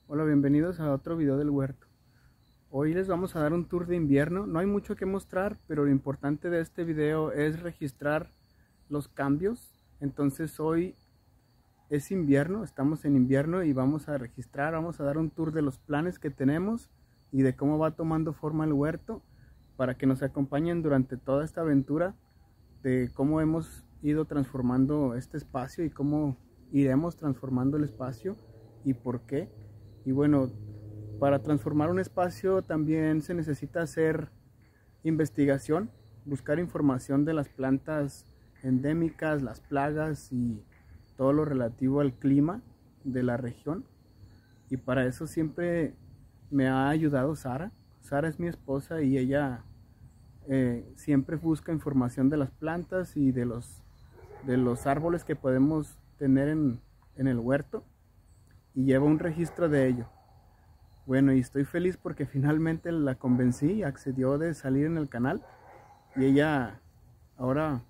Hola, bienvenidos a otro video del huerto. Hoy les vamos a dar un tour de invierno. No hay mucho que mostrar, pero lo importante de este video es registrar los cambios. Entonces hoy es invierno, estamos en invierno y vamos a registrar, vamos a dar un tour de los planes que tenemos y de cómo va tomando forma el huerto para que nos acompañen durante toda esta aventura de cómo hemos ido transformando este espacio y cómo iremos transformando el espacio y por qué. Y bueno, para transformar un espacio también se necesita hacer investigación, buscar información de las plantas endémicas, las plagas y todo lo relativo al clima de la región. Y para eso siempre me ha ayudado Sara. Sara es mi esposa y ella siempre busca información de las plantas y de los árboles que podemos tener en el huerto y lleva un registro de ello. Bueno, y estoy feliz porque finalmente la convencí, accedió de salir en el canal y ella ahora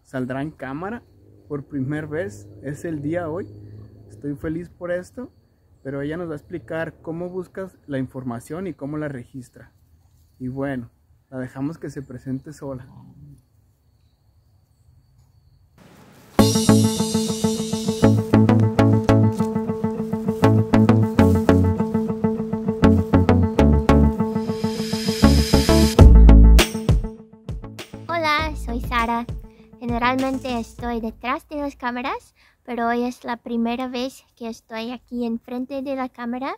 saldrá en cámara por primera vez. Es el día hoy, estoy feliz por esto, pero ella nos va a explicar cómo buscas la información y cómo la registra. Y bueno, la dejamos que se presente sola. Hola, soy Sara. Generalmente estoy detrás de las cámaras, pero hoy es la primera vez que estoy aquí enfrente de la cámara.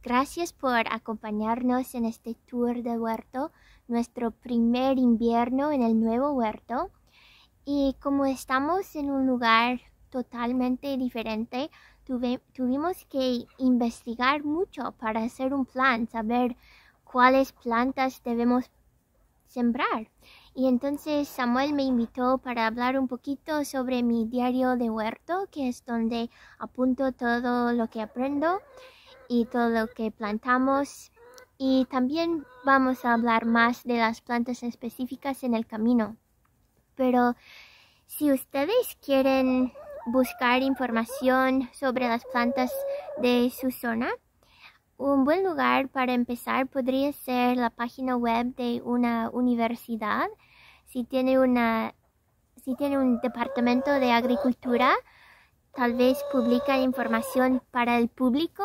Gracias por acompañarnos en este tour de huerto, nuestro primer invierno en el nuevo huerto. Y como estamos en un lugar totalmente diferente, tuvimos que investigar mucho para hacer un plan, saber cuáles plantas debemos sembrar. Y entonces Samuel me invitó para hablar un poquito sobre mi diario de huerto, que es donde apunto todo lo que aprendo y todo lo que plantamos. Y también vamos a hablar más de las plantas específicas en el camino. Pero si ustedes quieren buscar información sobre las plantas de su zona, un buen lugar para empezar podría ser la página web de una universidad. Si tiene un departamento de agricultura, tal vez publica información para el público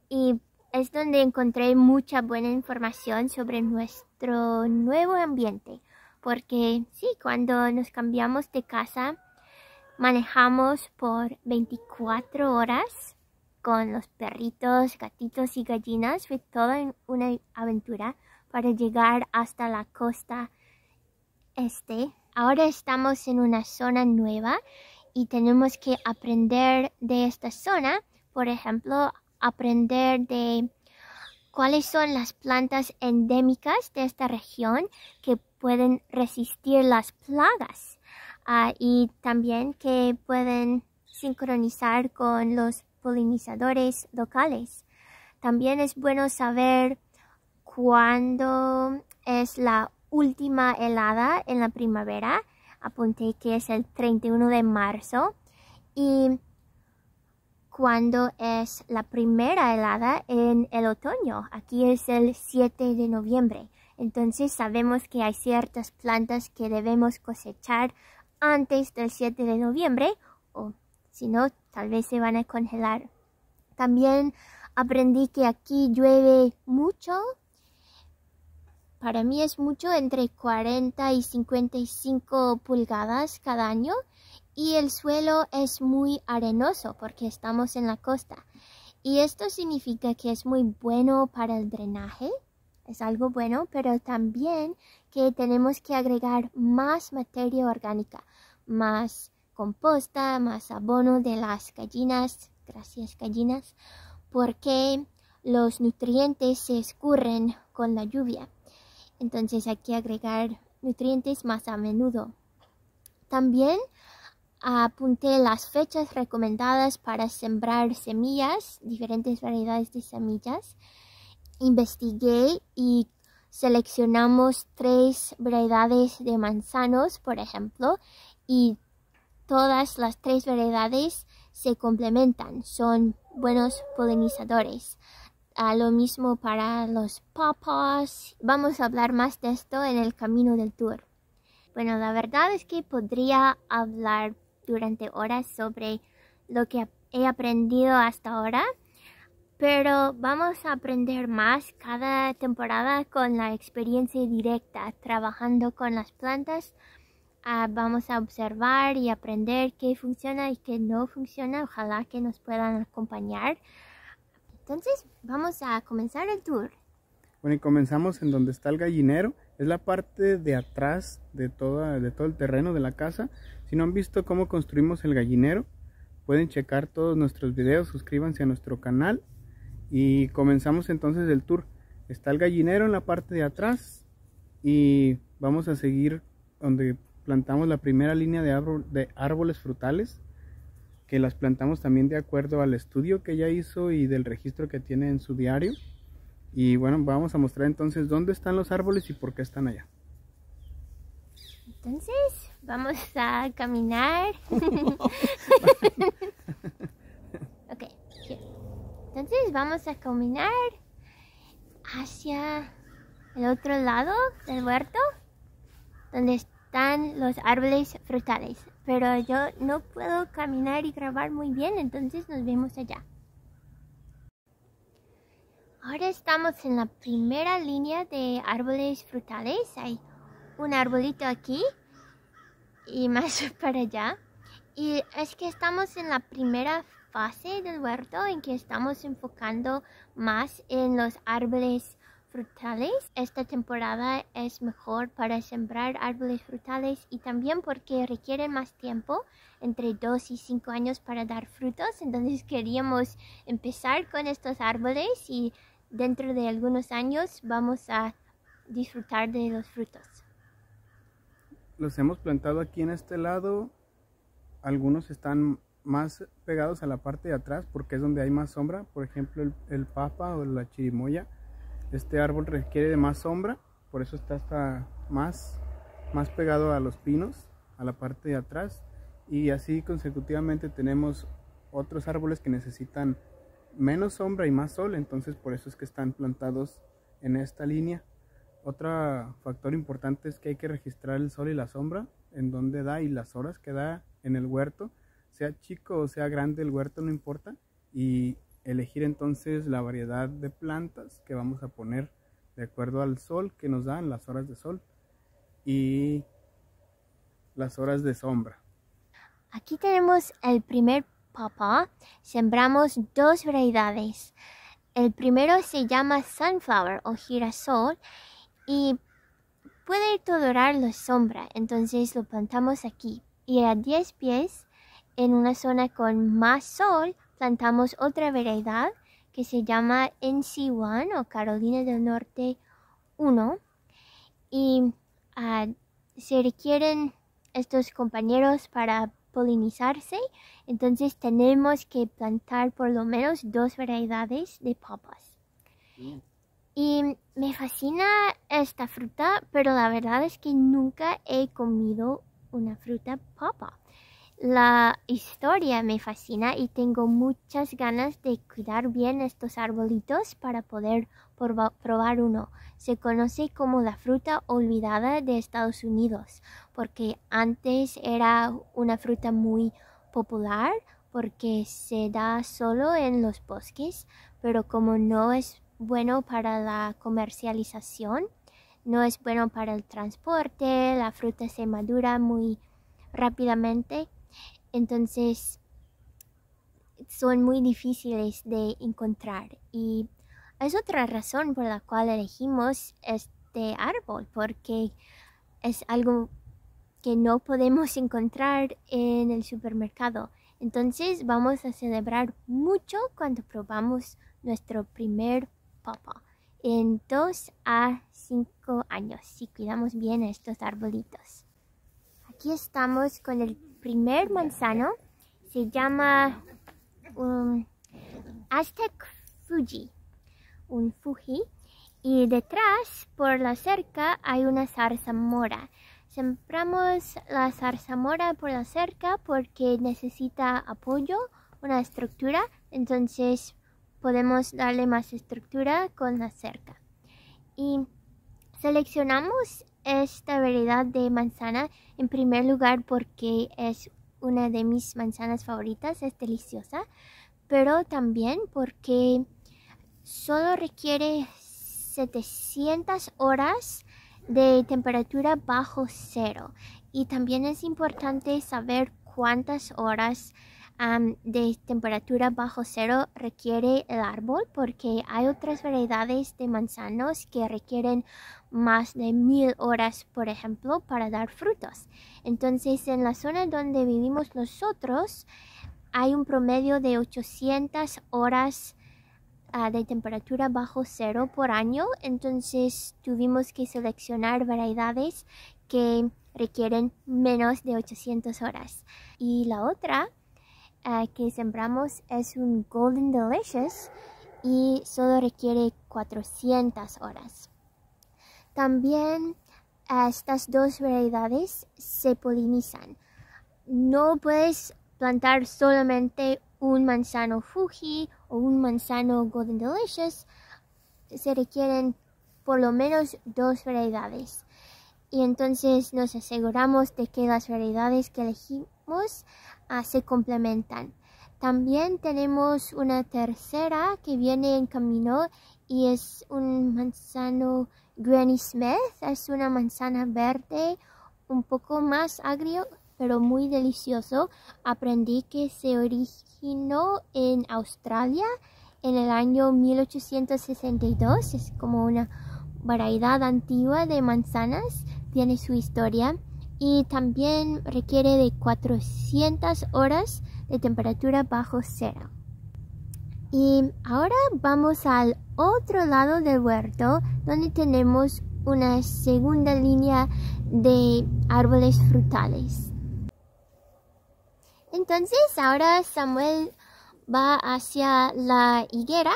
y es donde encontré mucha buena información sobre nuestro nuevo ambiente. Porque sí, cuando nos cambiamos de casa, manejamos por 24 horas con los perritos, gatitos y gallinas. Fue toda una aventura para llegar hasta la costa este. Ahora estamos en una zona nueva y tenemos que aprender de esta zona. Por ejemplo, aprender de cuáles son las plantas endémicas de esta región que pueden resistir las plagas y también que pueden sincronizar con los polinizadores locales. También es bueno saber cuándo es la última helada en la primavera. Apunté que es el 31 de marzo. Y cuándo es la primera helada en el otoño. Aquí es el 7 de noviembre. Entonces sabemos que hay ciertas plantas que debemos cosechar antes del 7 de noviembre o si no, tal vez se van a congelar. También aprendí que aquí llueve mucho. Para mí es mucho, entre 40 y 55 pulgadas cada año. Y el suelo es muy arenoso porque estamos en la costa. Y esto significa que es muy bueno para el drenaje. Es algo bueno, pero también que tenemos que agregar más materia orgánica, más composta, más abono de las gallinas, gracias gallinas, porque los nutrientes se escurren con la lluvia. Entonces hay que agregar nutrientes más a menudo. También apunté las fechas recomendadas para sembrar semillas, diferentes variedades de semillas. Investigué y seleccionamos 3 variedades de manzanos, por ejemplo, y todas las 3 variedades se complementan. Son buenos polinizadores. Lo mismo para los pawpaws. Vamos a hablar más de esto en el camino del tour. Bueno, la verdad es que podría hablar durante horas sobre lo que he aprendido hasta ahora, pero vamos a aprender más cada temporada con la experiencia directa, trabajando con las plantas. Vamos a observar y aprender qué funciona y qué no funciona. Ojalá que nos puedan acompañar. Entonces, vamos a comenzar el tour. Bueno, y comenzamos en donde está el gallinero. Es la parte de atrás de todo el terreno de la casa. Si no han visto cómo construimos el gallinero, pueden checar todos nuestros videos, suscríbanse a nuestro canal. Y comenzamos entonces el tour. Está el gallinero en la parte de atrás y vamos a seguir donde plantamos la primera línea de árboles frutales, que las plantamos también de acuerdo al estudio que ella hizo y del registro que tiene en su diario. Y bueno, vamos a mostrar entonces dónde están los árboles y por qué están allá. Entonces, vamos a caminar. Ok, entonces vamos a caminar hacia el otro lado del huerto, donde están los árboles frutales. Pero yo no puedo caminar y grabar muy bien, entonces nos vemos allá. Ahora estamos en la primera línea de árboles frutales. Hay un arbolito aquí y más para allá. Y es que estamos en la primera fase del huerto en que estamos enfocando más en los árboles frutales. Esta temporada es mejor para sembrar árboles frutales y también porque requieren más tiempo, entre 2 y 5 años para dar frutos. Entonces queríamos empezar con estos árboles y dentro de algunos años vamos a disfrutar de los frutos. Los hemos plantado aquí en este lado. Algunos están más pegados a la parte de atrás porque es donde hay más sombra. Por ejemplo, el papa o la chirimoya. Este árbol requiere de más sombra, por eso está hasta más pegado a los pinos, a la parte de atrás. Y así consecutivamente tenemos otros árboles que necesitan menos sombra y más sol, entonces por eso es que están plantados en esta línea. Otro factor importante es que hay que registrar el sol y la sombra, en donde da y las horas que da en el huerto, sea chico o sea grande el huerto, no importa, y elegir entonces la variedad de plantas que vamos a poner de acuerdo al sol que nos dan, las horas de sol y las horas de sombra. Aquí tenemos el primer pawpaw. Sembramos 2 variedades. El primero se llama Sunflower o girasol y puede tolerar la sombra, entonces lo plantamos aquí. Y a 10 pies, en una zona con más sol, plantamos otra variedad que se llama NC1 o Carolina del Norte 1 y se requieren estos compañeros para polinizarse, entonces tenemos que plantar por lo menos 2 variedades de papas. Y me fascina esta fruta, pero la verdad es que nunca he comido una fruta papa. La historia me fascina y tengo muchas ganas de cuidar bien estos arbolitos para poder probar uno. Se conoce como la fruta olvidada de Estados Unidos porque antes era una fruta muy popular porque se da solo en los bosques, pero como no es bueno para la comercialización, no es bueno para el transporte, la fruta se madura muy rápidamente. Entonces son muy difíciles de encontrar y es otra razón por la cual elegimos este árbol, porque es algo que no podemos encontrar en el supermercado. Entonces vamos a celebrar mucho cuando probamos nuestro primer pawpaw en 2 a 5 años, si cuidamos bien estos arbolitos. Aquí estamos con el primer manzano, se llama Aztec Fuji, un Fuji, y detrás por la cerca hay una zarzamora. Sembramos la zarzamora por la cerca porque necesita apoyo, una estructura entonces podemos darle más estructura con la cerca. Y seleccionamos esta variedad de manzana en primer lugar porque es una de mis manzanas favoritas, es deliciosa, pero también porque solo requiere 700 horas de temperatura bajo cero. Y también es importante saber cuántas horas de temperatura bajo cero requiere el árbol, porque hay otras variedades de manzanos que requieren más de 1000 horas, por ejemplo, para dar frutos. Entonces, en la zona donde vivimos nosotros hay un promedio de 800 horas de temperatura bajo cero por año. Entonces tuvimos que seleccionar variedades que requieren menos de 800 horas. Y la otra que sembramos es un Golden Delicious y solo requiere 400 horas. También estas dos variedades se polinizan. No puedes plantar solamente un manzano Fuji o un manzano Golden Delicious. Se requieren por lo menos 2 variedades. Y entonces nos aseguramos de que las variedades que elegimos se complementan. También tenemos una tercera que viene en camino y es un manzano Granny Smith. Es una manzana verde un poco más agrio, pero muy delicioso. Aprendí que se originó en Australia en el año 1862. Es como una variedad antigua de manzanas, tiene su historia y también requiere de 400 horas de temperatura bajo cero. Y ahora vamos al otro lado del huerto, donde tenemos una segunda línea de árboles frutales. Entonces ahora Samuel va hacia la higuera.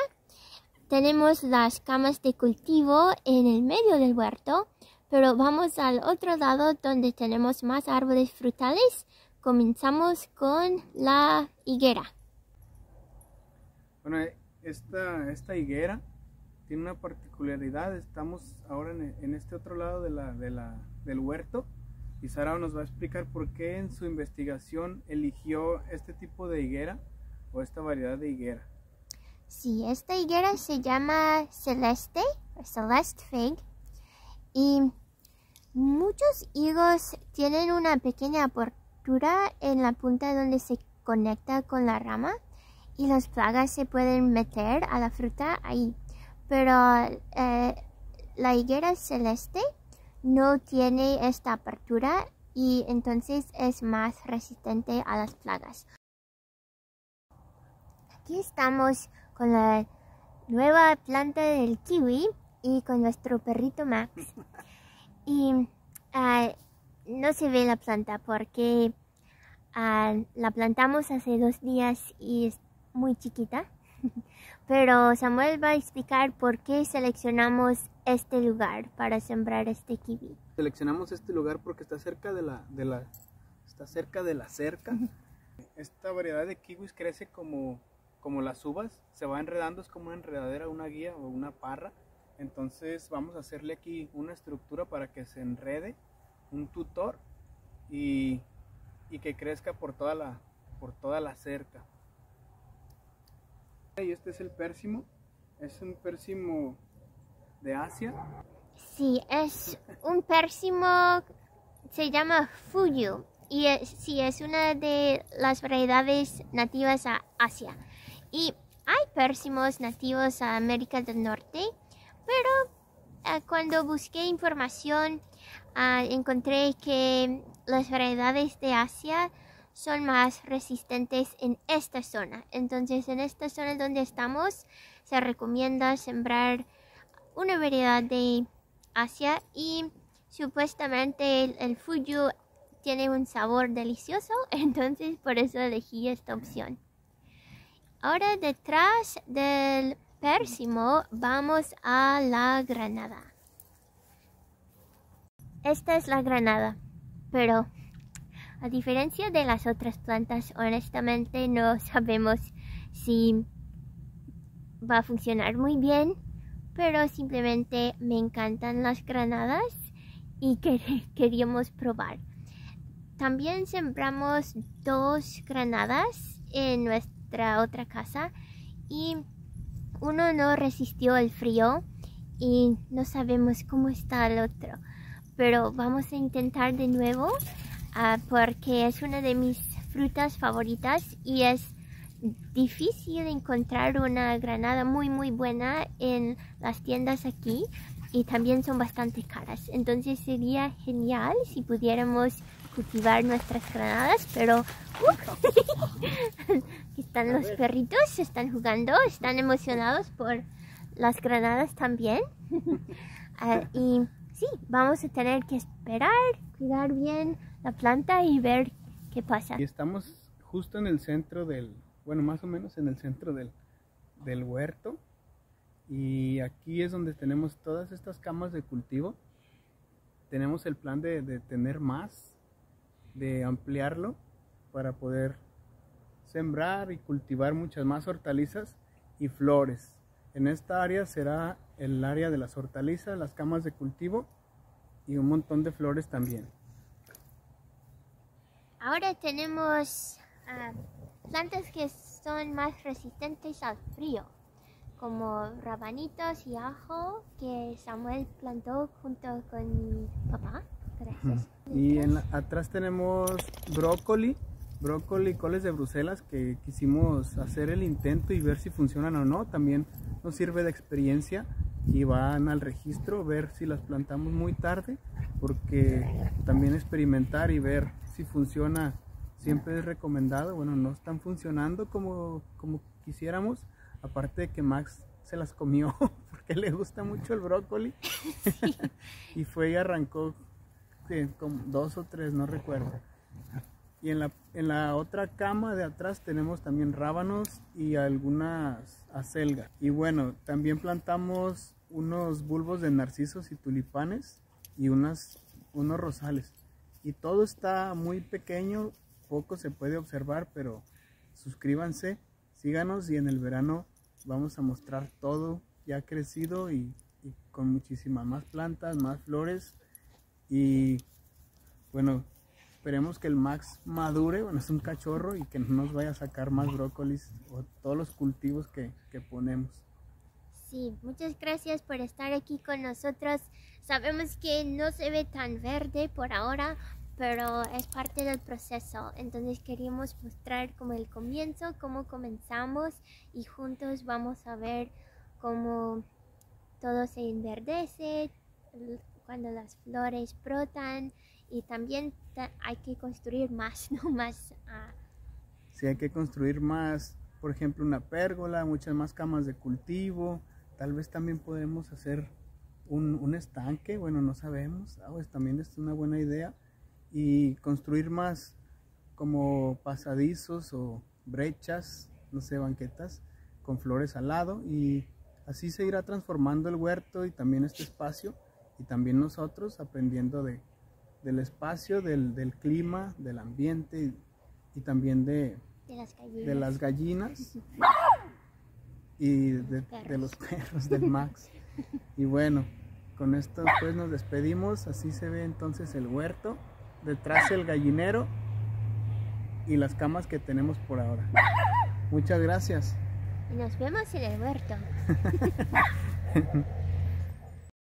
Tenemos las camas de cultivo en el medio del huerto, pero vamos al otro lado donde tenemos más árboles frutales. Comenzamos con la higuera. Bueno, esta higuera tiene una particularidad. Estamos ahora en este otro lado del huerto y Sara nos va a explicar por qué en su investigación eligió este tipo de higuera o esta variedad de higuera. Sí, esta higuera se llama Celeste Fig y muchos higos tienen una pequeña apertura en la punta donde se conecta con la rama y las plagas se pueden meter a la fruta ahí. Pero la higuera celeste no tiene esta apertura y entonces es más resistente a las plagas. Aquí estamos con la nueva planta del kiwi y con nuestro perrito Max. Y no se ve la planta porque la plantamos hace 2 días y es muy chiquita. Pero Samuel va a explicar por qué seleccionamos este lugar para sembrar este kiwi. Seleccionamos este lugar porque está cerca de la cerca. Esta variedad de kiwis crece como las uvas, se va enredando, es como una enredadera, una guía o una parra. Entonces vamos a hacerle aquí una estructura para que se enrede, un tutor y que crezca por toda la cerca. Y este es el pérsimo, es un pérsimo de Asia. Sí, es un pérsimo, se llama Fuyu y sí, es una de las variedades nativas a Asia. Y hay pérsimos nativos a América del Norte, pero cuando busqué información encontré que las variedades de Asia son más resistentes en esta zona. Entonces en esta zona donde estamos se recomienda sembrar una variedad de Asia y supuestamente el Fuyu tiene un sabor delicioso, entonces por eso elegí esta opción. Ahora detrás del pérsimo vamos a la granada. Esta es la granada, pero a diferencia de las otras plantas, honestamente no sabemos si va a funcionar muy bien, pero simplemente me encantan las granadas y queríamos probar. También sembramos 2 granadas en nuestra otra casa y uno no resistió el frío y no sabemos cómo está el otro, pero vamos a intentar de nuevo porque es una de mis frutas favoritas y es difícil encontrar una granada muy buena en las tiendas aquí y también son bastante caras, entonces sería genial si pudiéramos cultivar nuestras granadas, pero aquí están los perritos, están jugando, están emocionados por las granadas también. Y sí, vamos a tener que esperar, cuidar bien la planta y ver qué pasa. Y estamos justo en el centro bueno, más o menos en el centro del huerto, y aquí es donde tenemos todas estas camas de cultivo. Tenemos el plan de tener más, de ampliarlo para poder sembrar y cultivar muchas más hortalizas y flores. En esta área será el área de las hortalizas, las camas de cultivo y un montón de flores también. Ahora tenemos plantas que son más resistentes al frío, como rabanitos y ajo que Samuel plantó junto con mi papá. Gracias. Y atrás tenemos brócoli, coles de Bruselas, que quisimos hacer el intento y ver si funcionan o no. También nos sirve de experiencia y van al registro, ver si las plantamos muy tarde, porque también experimentar y ver si funciona siempre es recomendado. Bueno, no están funcionando como quisiéramos, aparte de que Max se las comió porque le gusta mucho el brócoli. Sí. Y fue y arrancó como 2 o 3, no recuerdo. Y en la otra cama de atrás tenemos también rábanos y algunas acelgas. Y bueno, también plantamos unos bulbos de narcisos y tulipanes y unos rosales. Y todo está muy pequeño, poco se puede observar, pero suscríbanse, síganos y en el verano vamos a mostrar todo ya crecido y con muchísimas más plantas, más flores. Y bueno, esperemos que el Max madure, bueno, es un cachorro, y que no nos vaya a sacar más brócolis o todos los cultivos que ponemos. Sí, muchas gracias por estar aquí con nosotros. Sabemos que no se ve tan verde por ahora, pero es parte del proceso. Entonces queríamos mostrar como el comienzo, cómo comenzamos, y juntos vamos a ver cómo todo se enverdece, cuando las flores brotan, y también hay que construir más, ¿no? Más. Sí, hay que construir más, por ejemplo, una pérgola, muchas más camas de cultivo. Tal vez también podemos hacer un estanque, bueno, no sabemos, pues también es una buena idea. Y construir más como pasadizos o brechas, no sé, banquetas con flores al lado, y así se irá transformando el huerto y también este espacio, y también nosotros aprendiendo del espacio, del clima, del ambiente y también de las gallinas y de los perros del Max. Y bueno, con esto pues nos despedimos. Así se ve entonces el huerto, detrás el gallinero y las camas que tenemos por ahora. Muchas gracias. Y nos vemos en el huerto.